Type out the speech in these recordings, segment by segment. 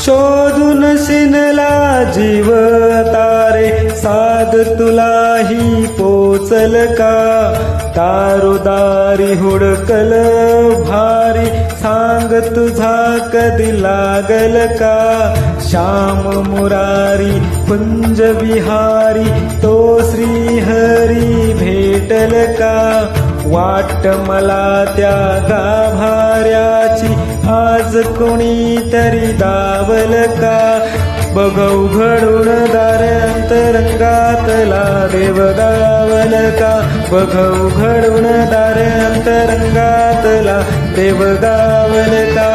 शोधून शिनला जीव तारे साध तुलाही पोचल का दारोदारी हुडकल भारी सांग तुझा कधी लागल का श्याम मुरारी कुंज विहारी तो श्री हरी भेटल का वाट मला त्या गाभाऱ्याची आज कोणीतरी दावल का बघ उघडून दार अंतरंगातला देव गावल का बघ उघडून दार अंतरंगातला देव गावल का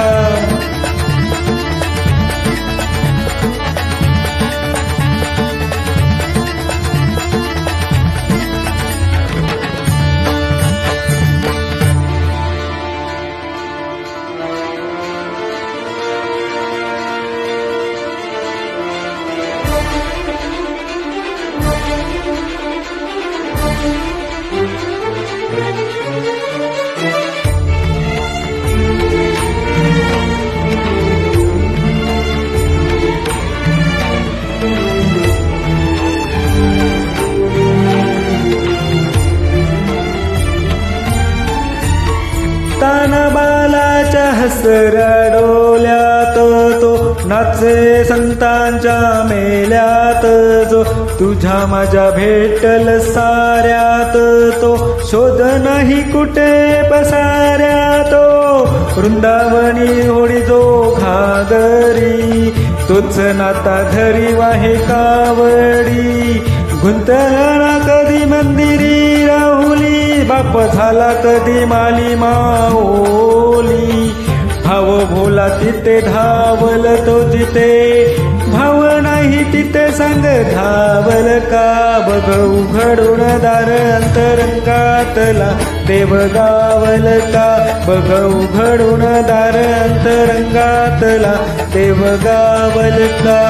तानबालाच्या हसऱ्या डोल्यात तो नाचे संतांच्या मेल्यात जो तुझ्या माझ्या भेटल साऱ्यात तो शोध नाही कुठे पसाऱ्यात तो वृंदावनी होडी जो घागरी तोच नाता घरी वाहे कावडी गुंतला कधी मंदिरी राहुली बाप झाला कधी माली माओली भाव भोला तिथे धावल तो जिथे भाव नाही तिथे संग धावल का बघ उघडून दार अंतरंगातला देव गावल का बघ उघडून दार अंतरंगातला देव गावल का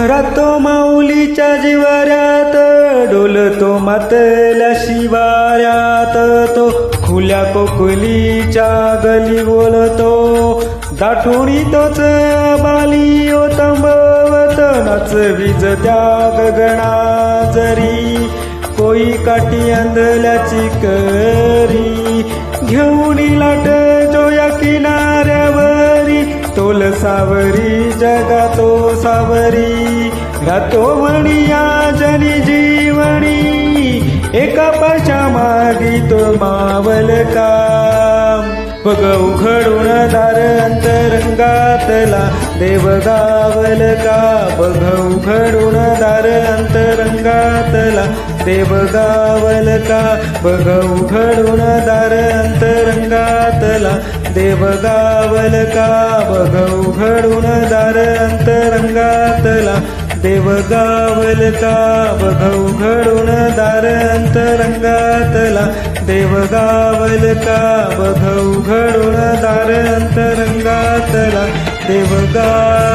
रातो माऊलीच्या जिवाऱ्यात डोलतो मातल्या शिवाऱ्यात तो खुल्या कोकलीच्या गली बोलतो दाटुणी तोच बाली ओ तंबवत नाच वीज त्या गगना जरी कोई काठी अंधल्याची करी घेऊन लाट जो या किनाऱ्यावरी तोल सावरी जगा तो सावरी रातो म्हणिया जनी जीवनी एका पाशा मागी तो मावल का बघ उघडून दार अंतरंगातला देव गावल का बघ उघडून दार अंतरंगातला देव गावल का बघ उघडून दार अंतरंगातला देव गावल का बघ उघडून दार अंतरंगातला देव गावल का बघ उघडून दार अंतरंगातला देव गावल का बघ उघडून दार अंतरंगातला देव गावल